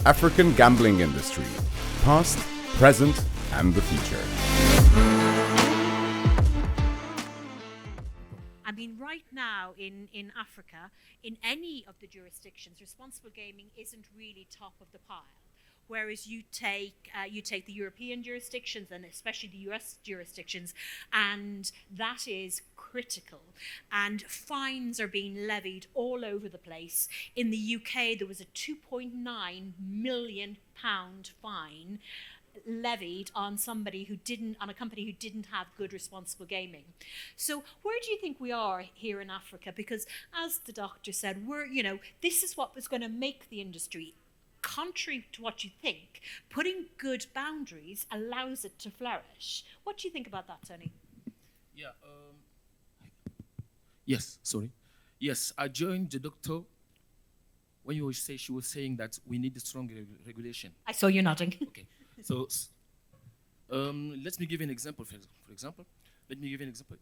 African gambling industry, past, present, and the future. I mean, right now in Africa, in any of the jurisdictions, responsible gaming isn't really top of the pile. Whereas you take the European jurisdictions and especially the US jurisdictions, and that is critical. And fines are being levied all over the place. In the UK, there was a £2.9 million fine levied on a company who didn't have good responsible gaming. So where do you think we are here in Africa? Because as the doctor said, this is what was going to make the industry. Contrary to what you think, putting good boundaries allows it to flourish. What do you think about that, Tony? Yeah. Yes, I joined the doctor when she was saying that we need a strong regulation. I saw you nodding. Okay. So let me give you an example.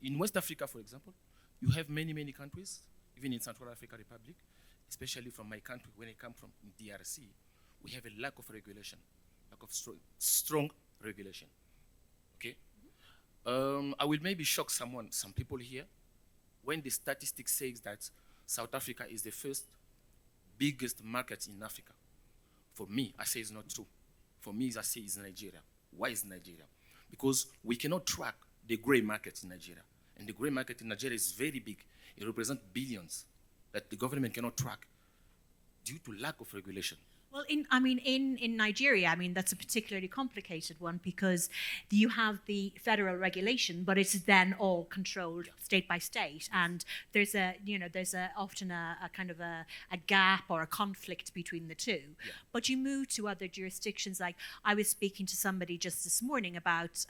In West Africa, for example, you have many countries, even in Central African Republic, especially from my country, when I come from DRC, we have a lack of regulation, lack of strong regulation. Okay? I will maybe shock some people here when the statistics says that South Africa is the first biggest market in Africa. For me, I say it's not true. For me, I say it's Nigeria. Why is Nigeria? Because we cannot track the gray market in Nigeria. And the gray market in Nigeria is very big. It represents billions that the government cannot track due to lack of regulation. Well, in Nigeria, that's a particularly complicated one because you have the federal regulation, but it's then all controlled state by state, and there's often a kind of a gap or a conflict between the two. Yeah. But you move to other jurisdictions, like I was speaking to somebody just this morning about,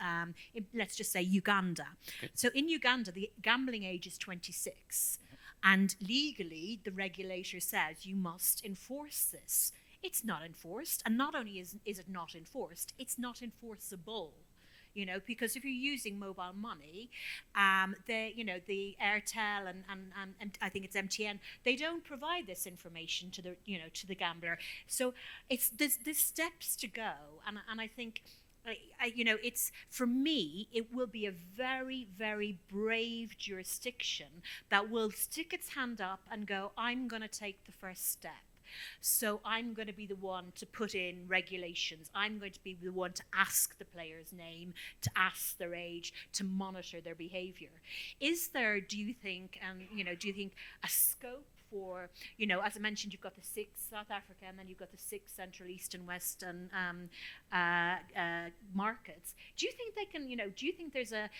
let's just say Uganda. Okay. So in Uganda, the gambling age is 26, and legally the regulator says you must enforce this. It's not enforced, and not only is it not enforced, it's not enforceable. Because if you're using mobile money, the Airtel and I think it's MTN, they don't provide this information to the gambler. So it's there's steps to go, and I think. It's, for me, it will be a very, very brave jurisdiction that will stick its hand up and go, I'm going to take the first step. So I'm going to be the one to put in regulations. I'm going to be the one to ask the player's name, to ask their age, to monitor their behavior. Is there, do you think, a scope for, as I mentioned, you've got the 6 South Africa, and then you've got the 6 Central, East, and Western markets. Do you think they can, do you think there's a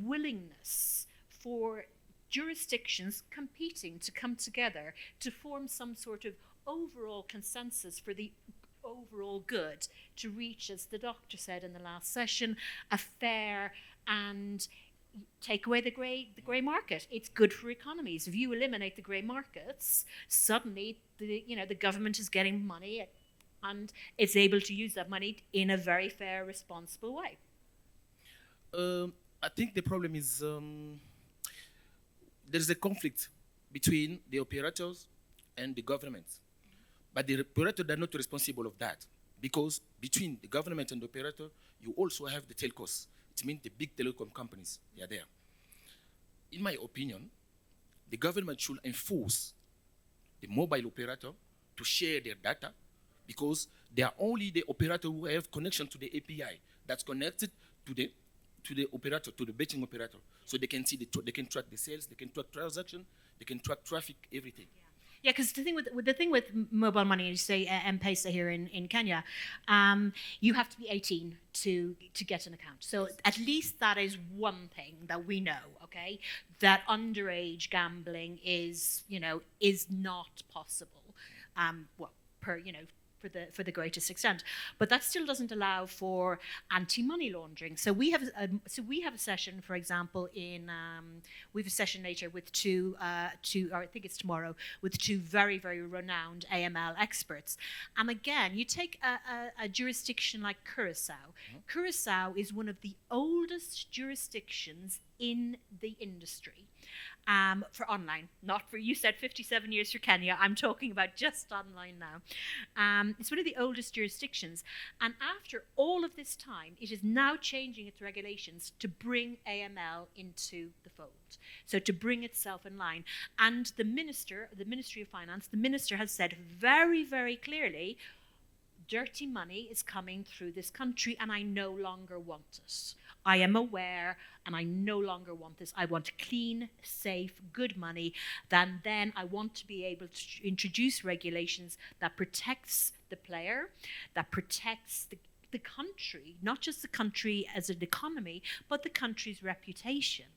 willingness for jurisdictions competing to come together to form some sort of overall consensus for the overall good, to reach, as the doctor said in the last session, a fair and take away the grey market? It's good for economies. If you eliminate the grey markets, suddenly the government is getting money and it's able to use that money in a very fair, responsible way. I think the problem is there's a conflict between the operators and the government. But the operator are not responsible of that, because between the government and the operator, you also have the telcos. It means the big telecom companies, they are there. In my opinion, the government should enforce the mobile operator to share their data, because they are only the operator who have connection to the API that's connected to the operator, to the betting operator. So they can see they can track the sales, they can track transaction, they can track traffic, everything. Yeah, because the thing with mobile money, you say M-Pesa here in Kenya, you have to be 18 to get an account. So at least that is one thing that we know, okay? That underage gambling is not possible. For the greatest extent, but that still doesn't allow for anti-money laundering. So we have a session, for example, we have a session later with two, or I think it's tomorrow, with 2 very, very renowned AML experts. And again, you take a jurisdiction like Curacao. Mm-hmm. Curacao is one of the oldest jurisdictions in the industry for online, not for, you said 57 years for Kenya, I'm talking about just online now. It's one of the oldest jurisdictions, and after all of this time, it is now changing its regulations to bring AML into the fold, so to bring itself in line. And the Ministry of Finance, the minister has said very, very clearly, dirty money is coming through this country and I no longer want it. I am aware and I no longer want this. I want clean, safe, good money. Then I want to be able to introduce regulations that protects the player, that protects the country, not just the country as an economy, but the country's reputation.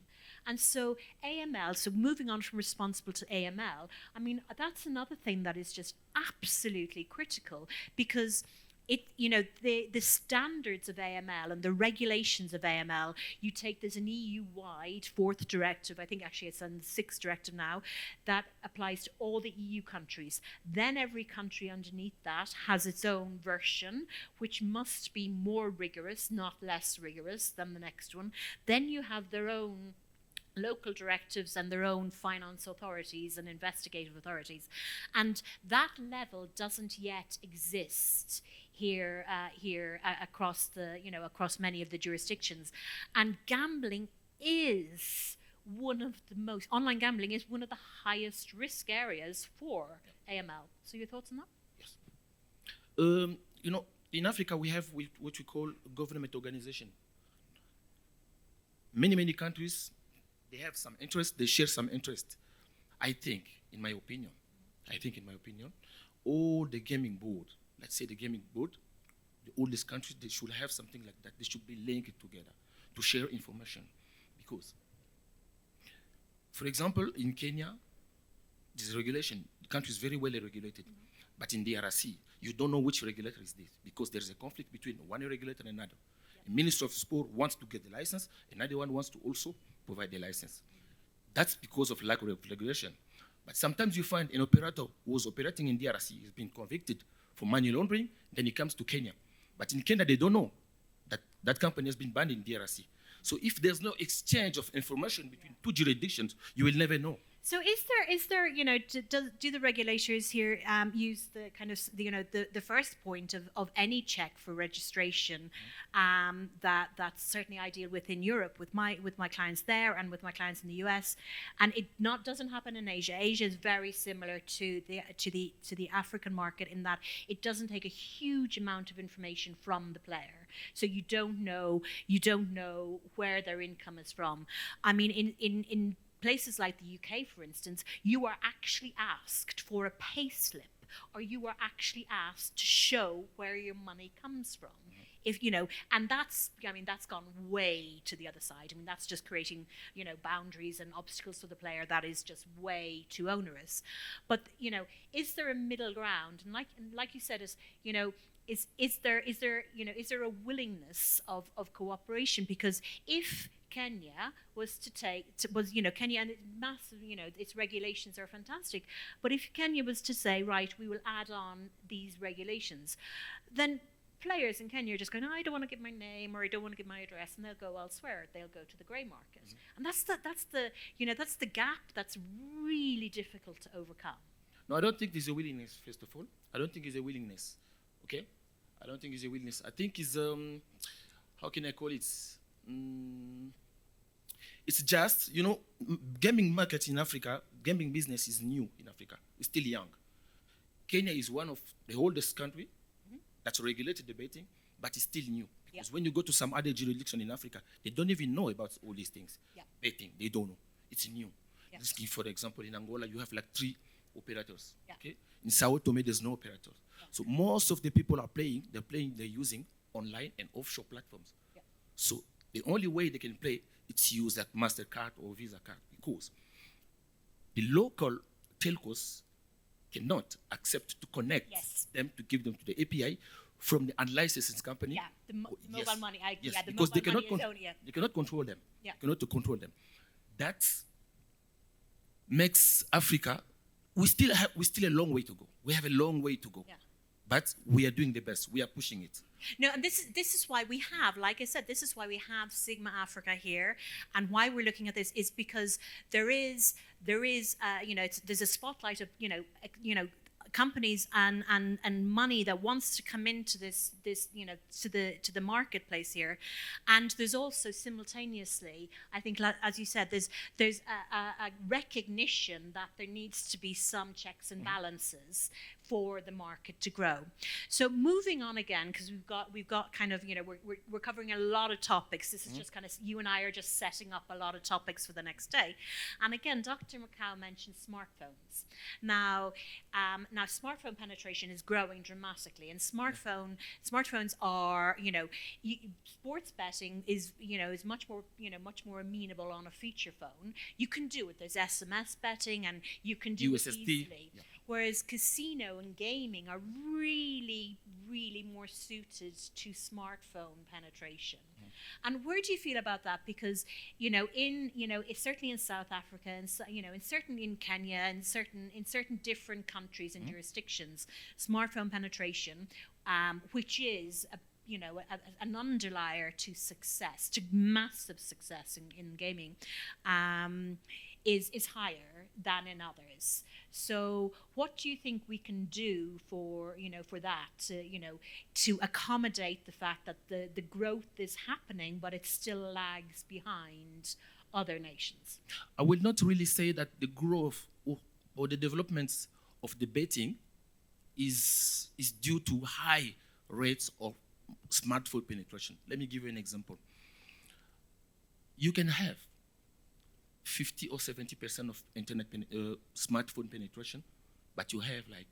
And so AML, so moving on from responsible to AML, I mean, that's another thing that is just absolutely critical, because the standards of AML and the regulations of AML, you take, there's an EU-wide fourth directive, I think actually it's on the sixth directive now, that applies to all the EU countries. Then every country underneath that has its own version, which must be more rigorous, not less rigorous than the next one. Then you have their own local directives and their own finance authorities and investigative authorities, and that level doesn't yet exist here across many of the jurisdictions. And gambling is online gambling is one of the highest risk areas for AML. So your thoughts on that? Yes. In Africa we have what we call government organization. Many countries, they have some interest, they share some interest. I think, in my opinion, all the gaming board, let's say the gaming board, all these countries, they should have something like that. They should be linked together to share information. Because, for example, in Kenya, this regulation, the country is very well regulated. Mm-hmm. But in the DRC, you don't know which regulator is this, because there's a conflict between one regulator and another. Yeah. The Minister of Sport wants to get the license, another one wants to also provide the license. That's because of lack of regulation. But sometimes you find an operator who was operating in DRC has been convicted for money laundering, then he comes to Kenya. But in Kenya, they don't know that that company has been banned in DRC. So if there's no exchange of information between two jurisdictions, you will never know. So is there do the regulators here use the kind of the first point of any check for registration that's certainly ideal within Europe with my clients there and with my clients in the US, and it doesn't happen in Asia. Asia is very similar to the African market in that it doesn't take a huge amount of information from the player, so you don't know where their income is from. I mean, in places like the UK, for instance, you are actually asked for a pay slip, or you are actually asked to show where your money comes from. And that's gone way to the other side. I mean, that's just creating, boundaries and obstacles for the player that is just way too onerous. But, is there a middle ground? And like you said, is there a willingness of cooperation? Because if Kenya Kenya and massive, its regulations are fantastic, but if Kenya was to say, right, we will add on these regulations, then players in Kenya are just going, I don't want to give my name, or I don't want to give my address, and they'll go elsewhere. They'll go to the grey market. Mm-hmm. And that's the gap that's really difficult to overcome. No, I don't think there's a willingness, first of all. I don't think it's a willingness. Okay? I don't think it's a willingness. I think it's how can I call it? It's just, gaming market in Africa, gaming business is new in Africa. It's still young. Kenya is one of the oldest country that's regulated the betting, but it's still new. Because when you go to some other jurisdiction in Africa, they don't even know about all these things. Yeah. Betting, they don't know. It's new. Yeah. For example, in Angola, you have like 3 operators. Yeah. Okay? In Sao Tome, there's no operators. Yeah. So most of the people are they're using online and offshore platforms. Yeah. So the only way they can play, it's use that MasterCard or Visa card, because the local telcos cannot accept to connect them, to give them to the API from the unlicensed company. Yeah, the mobile money. Because they cannot control them. Yeah. Cannot to control them. That makes Africa, we still a long way to go. We have a long way to go. Yeah. But we are doing the best. We are pushing it. No, and this is why we have, like I said, this is why we have SiGMA Africa here, and why we're looking at this is because there is there's a spotlight of companies and money that wants to come into this to the marketplace here, and there's also simultaneously, I think, as you said, there's a recognition that there needs to be some checks and balances for the market to grow. So moving on again, because we've got kind of we're covering a lot of topics. This is just kind of, you and I are just setting up a lot of topics for the next day. And again, Dr. Macau mentioned smartphones. Now smartphone penetration is growing dramatically, and smartphones are sports betting is much more amenable on a feature phone. You can do it. There's SMS betting, and you can do it easily. Yeah. Whereas casino and gaming are really, really more suited to smartphone penetration. And where do you feel about that? Because it's certainly in South Africa, and certainly in Kenya, and in certain different countries and jurisdictions, smartphone penetration, which is an underlier to success, to massive success in gaming, is higher than in others. So what do you think we can do for that, to accommodate the fact that the growth is happening, but it still lags behind other nations? I will not really say that the growth or the developments of the betting is due to high rates of smartphone penetration. Let me give you an example. You can have 50 or 70% of smartphone penetration, but you have like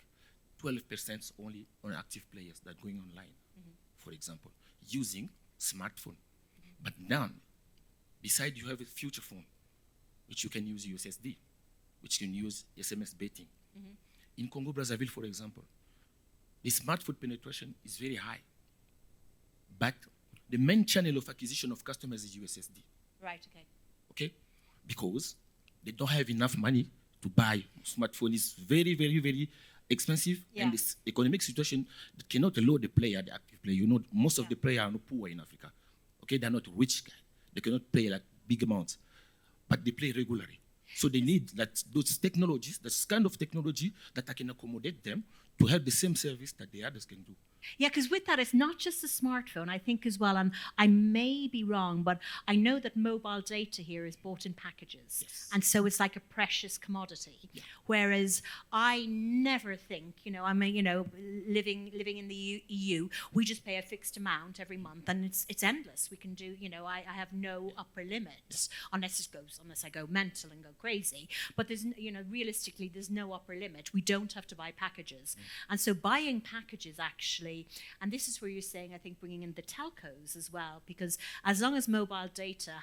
12% only on active players that are going online, for example, using smartphone. But now, beside you have a future phone, which you can use USSD, which can use SMS betting. In Congo Brazzaville, for example, the smartphone penetration is very high, but the main channel of acquisition of customers is USSD. Right. Okay. Okay, because they don't have enough money to buy. Smartphone is very, very, very expensive, and this economic situation cannot allow the player, the active player. Most of the players are not poor in Africa. Okay, they're not rich guys. They cannot play like big amounts, but they play regularly. So they need those technologies, this kind of technology that can accommodate them to have the same service that the others can do. Yeah, because with that, it's not just the smartphone, I think, as well, and I may be wrong, but I know that mobile data here is bought in packages. Yes. And so it's like a precious commodity. Yeah. Whereas I never think, living in the EU, we just pay a fixed amount every month, and it's endless. We can do, I have no upper limit, unless I go mental and go crazy. But there's, realistically, there's no upper limit. We don't have to buy packages. And so buying packages actually, and this is where you're saying, I think, bringing in the telcos as well, because as long as mobile data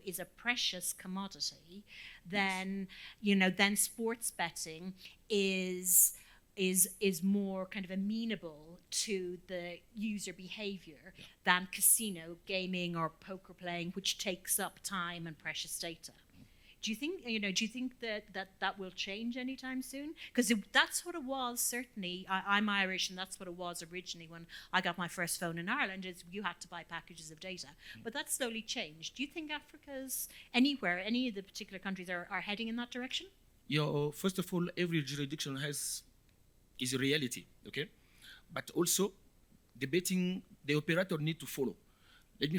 is a precious commodity, then sports betting is more kind of amenable to the user behavior than casino, gaming, or poker playing, which takes up time and precious data. Do you think that will change anytime soon? Because that's what it was, certainly. I'm Irish, and that's what it was originally when I got my first phone in Ireland, is you had to buy packages of data. But that's slowly changed. Do you think Africa's any of the particular countries are heading in that direction? First of all, every jurisdiction is a reality, okay? But also, the operator need to follow. Let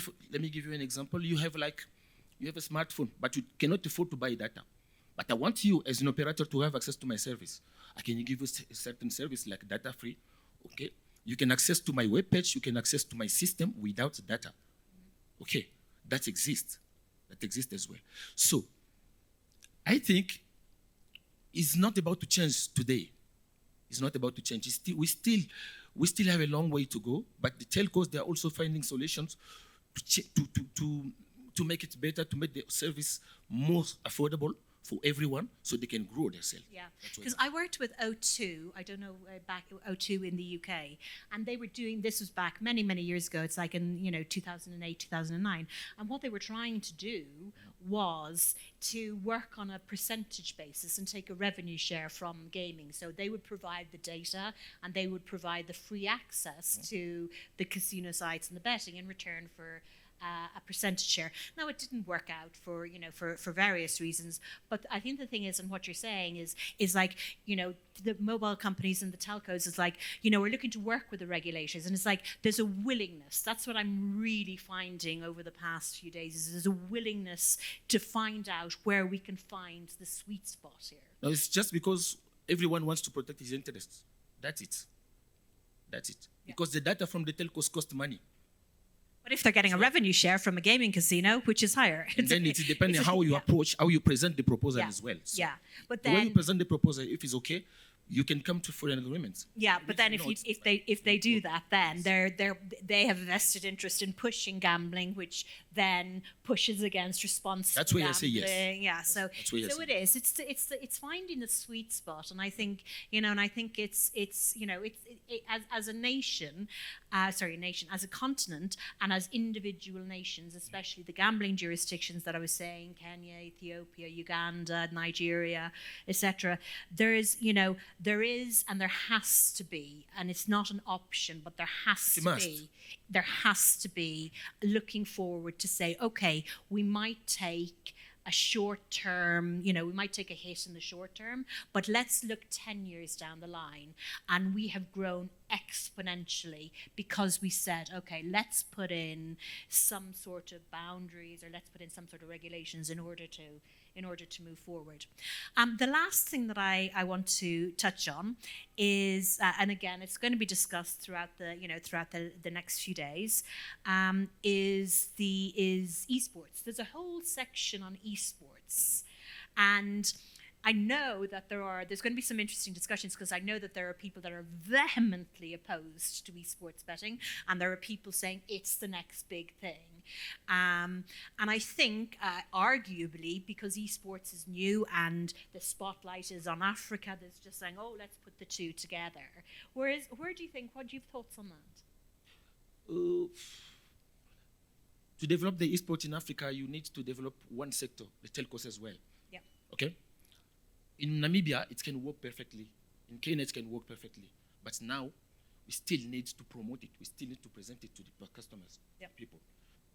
me give you an example. You have a smartphone, but you cannot afford to buy data. But I want you, as an operator, to have access to my service. I can give you a certain service like data free. Okay, you can access to my webpage. You can access to my system without data. Okay, that exists. That exists as well. So, I think it's not about to change today. It's not about to change. We still have a long way to go. But the telcos, they are also finding solutions to make it better, to make the service more affordable for everyone so they can grow themselves. Yeah, That's what because I worked with O2, I don't know, back O2 in the UK, and they were doing, this was back many, many years ago, it's like in, 2008, 2009, and what they were trying to do was to work on a percentage basis and take a revenue share from gaming. So they would provide the data and they would provide the free access to the casino sites and the betting in return for a percentage share. Now, it didn't work out for various reasons, but I think the thing is, and what you're saying is like, the mobile companies and the telcos is like, we're looking to work with the regulators, and it's like there's a willingness. That's what I'm really finding over the past few days, is there's a willingness to find out where we can find the sweet spot here. No, it's just because everyone wants to protect his interests. That's it. That's it. Yeah. Because the data from the telcos cost money. But if they're getting a revenue share from a gaming casino, which is higher. And then it's depending on how you approach, how you present the proposal as well. So But the way you then, present the proposal, if it's okay, you can come to foreign agreements. yeah, but then if they do that, then they have a vested interest in pushing gambling, which then pushes against responsible That's where I gambling. say yes. Yeah, so That's where I say it is. It's finding the sweet spot, and I think it's as a nation, as a continent, and as individual nations, especially the gambling jurisdictions that I was saying, Kenya, Ethiopia, Uganda, Nigeria, etc. There is and there has to be, and it's not an option, but there has to be looking forward to say, okay, we might take a short term, we might take a hit in the short term, but let's look 10 years down the line, and we have grown exponentially because we said, okay, let's put in some sort of boundaries, or let's put in some sort of regulations in order to move forward. The last thing that I want to touch on is, and again, it's going to be discussed throughout the next few days, is esports. There's a whole section on esports, and I know that there's going to be some interesting discussions, because I know that there are people that are vehemently opposed to esports betting, and there are people saying it's the next big thing. And I think, arguably, because esports is new and the spotlight is on Africa, there's just saying, oh, let's put the two together. What do you have thoughts on that? To develop the esports in Africa, you need to develop one sector, the telcos as well. Yeah. Okay. In Namibia, it can work perfectly. In Kenya, it can work perfectly. But now, we still need to promote it. We still need to present it to the customers, people.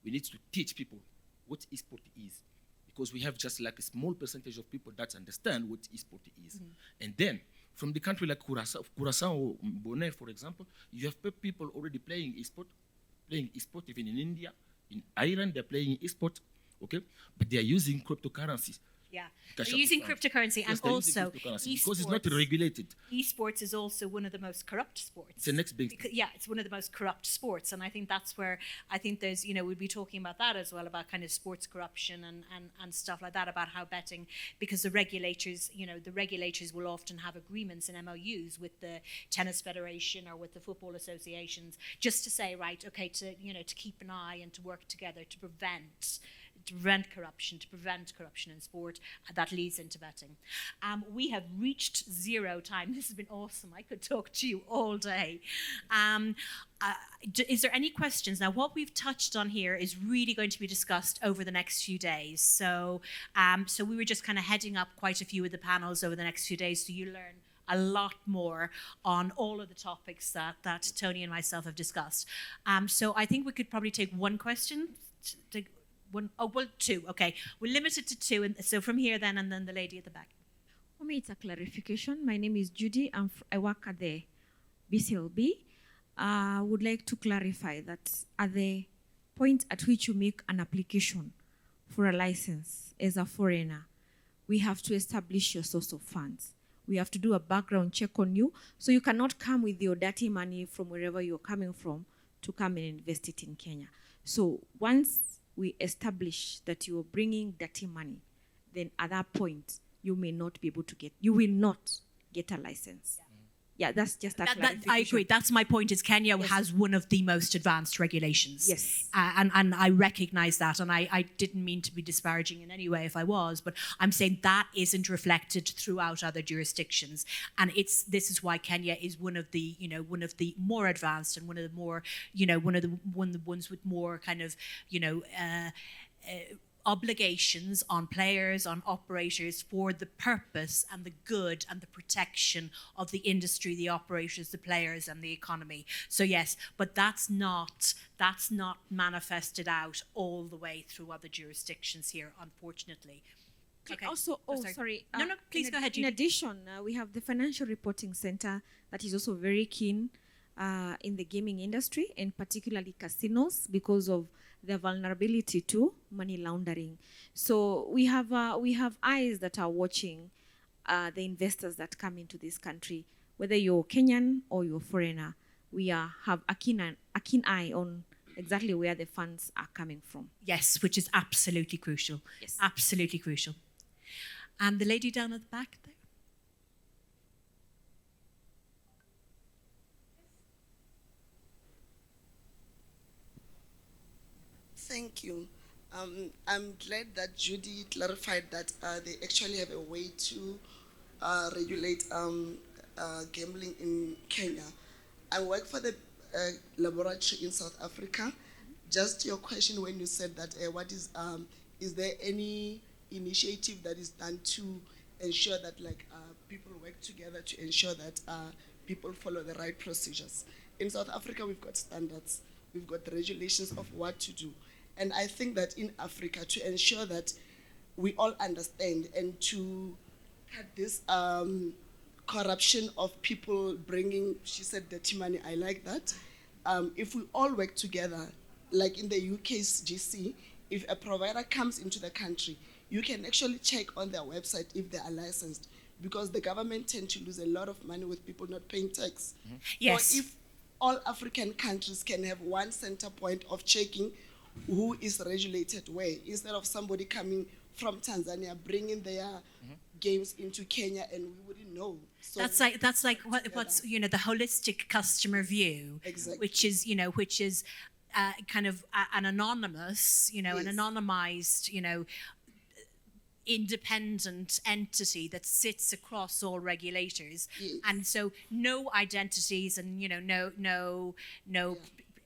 We need to teach people what esport is, because we have just like a small percentage of people that understand what esport is. Mm-hmm. And then, from the country like Curaçao or Bonaire, for example, you have people already playing esport even in India, in Ireland, they're playing esport, okay? But they are using cryptocurrencies. Yeah, they're using cryptocurrency, and also esports, because it's not regulated. Esports is also one of the most corrupt sports. It's the next big. It's one of the most corrupt sports, and I think that's where there's we'll be talking about that as well, about kind of sports corruption and stuff like that, about how betting, because the regulators will often have agreements and MOUs with the tennis federation or with the football associations, just to say, right, okay, to keep an eye and to work together to prevent corruption in sport that leads into betting. We have reached zero time. This has been awesome. I could talk to you all day. Is there any questions? Now, what we've touched on here is really going to be discussed over the next few days. So we were just kind of heading up quite a few of the panels over the next few days, so you learn a lot more on all of the topics that Tony and myself have discussed. So I think we could probably take one question. Two. Okay, we'll limit it to two. And so from here then, and then the lady at the back. For me, it's a clarification. My name is Judy. I work at the BCLB. I would like to clarify that at the point at which you make an application for a license as a foreigner, we have to establish your source of funds. We have to do a background check on you. So you cannot come with your dirty money from wherever you're coming from to come and invest it in Kenya. So once we establish that you are bringing dirty money, then at that point, you will not get a license. Yeah, that's just a I clarification. agree. That's my point. Is Kenya Yes. has one of the most advanced regulations. Yes. And I recognise that, and I didn't mean to be disparaging in any way if I was, but I'm saying that isn't reflected throughout other jurisdictions, and this is why Kenya is one of the more advanced and one of the more one of the ones with more kind of obligations on players, on operators, for the purpose and the good and the protection of the industry, the operators, the players, and the economy. So yes, but that's not manifested out all the way through other jurisdictions here, unfortunately. Okay. Also, sorry. No, please go ahead, In Judy. addition, we have the Financial Reporting Center that is also very keen in the gaming industry, and particularly casinos, because of their vulnerability to money laundering. So we have eyes that are watching the investors that come into this country, whether you're Kenyan or you're foreigner. We have a keen eye on exactly where the funds are coming from. Yes, which is absolutely crucial. Yes. Absolutely crucial. And the lady down at the back there. Thank you. I'm glad that Judy clarified that they actually have a way to regulate gambling in Kenya. I work for the laboratory in South Africa. Just your question when you said that, is there any initiative that is done to ensure that people work together to ensure that people follow the right procedures? In South Africa, we've got standards, we've got the regulations of what to do. And I think that in Africa, to ensure that we all understand and to cut this corruption of people bringing, she said, dirty money, I like that. If we all work together, like in the UK's GC, if a provider comes into the country, you can actually check on their website if they are licensed, because the government tend to lose a lot of money with people not paying tax. Mm-hmm. Yes. So if all African countries can have one center point of checking who is regulated where, instead of somebody coming from Tanzania bringing their games into Kenya and we wouldn't know. So that's like what's the holistic customer view, exactly. which is kind of an anonymous, yes. An anonymized, independent entity that sits across all regulators, yes. And so no identities and no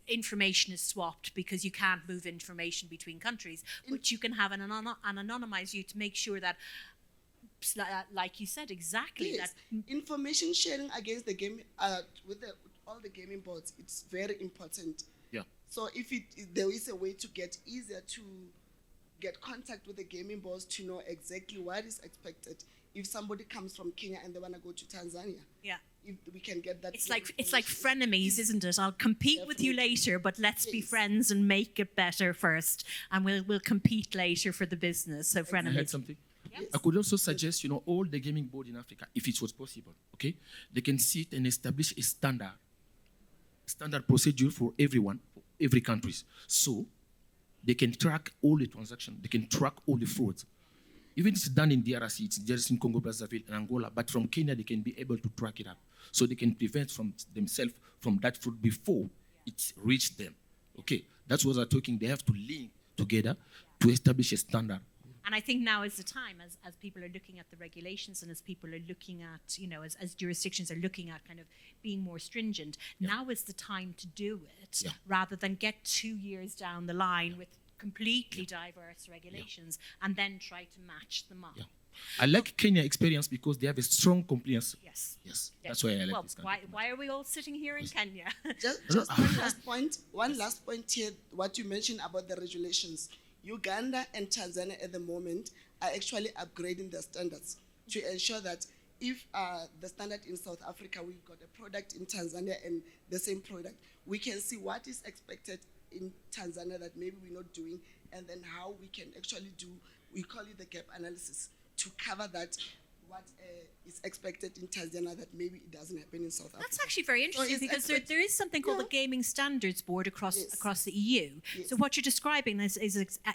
information is swapped, because you can't move information between countries, but you can have an anonymized view to make sure that, like you said, exactly, yes. that information sharing against the game with all the gaming boards, it's very important. Yeah. So if there is a way to get easier to get contact with the gaming boards to know exactly what is expected. If somebody comes from Kenya and they want to go to Tanzania, yeah, if we can get that. It's like frenemies, isn't it? I'll compete with you later, but let's be friends and make it better first, and we'll compete later for the business. So frenemies. I heard something. Yes. I could also suggest, all the gaming board in Africa, if it was possible, okay, they can sit and establish a standard procedure for everyone, for every country. So they can track all the transactions, they can track all the frauds. Even if it's done in DRC, it's just in Congo, Brazzaville, and Angola, but from Kenya, they can be able to track it up. So they can prevent themselves from that fraud before it reached them. Okay, that's what I'm talking. They have to link together to establish a standard. And I think now is the time, as people are looking at the regulations and as people are looking at, as jurisdictions are looking at kind of being more stringent, now is the time to do it, rather than get 2 years down the line with completely diverse regulations and then try to match them up. Yeah. I like Kenya experience because they have a strong compliance. Yes. That's why I like this country. Why are we all sitting here in Kenya? Just one last point here, what you mentioned about the regulations. Uganda and Tanzania at the moment are actually upgrading their standards to ensure that if the standard in South Africa, we've got a product in Tanzania and the same product, we can see what is expected in Tanzania that maybe we're not doing, and then how we can actually do, we call it the gap analysis, to cover that what is expected in Tanzania that maybe it doesn't happen in South Africa. That's actually very interesting, because there is something called the Gaming Standards Board across the EU. Yes. So what you're describing is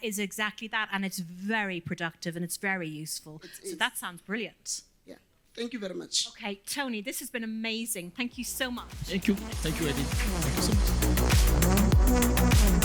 exactly that, and it's very productive and it's very useful. So that sounds brilliant. Yeah. Thank you very much. Okay, Tony, this has been amazing. Thank you so much. Thank you. Thank you, Eddie. Thank you so much.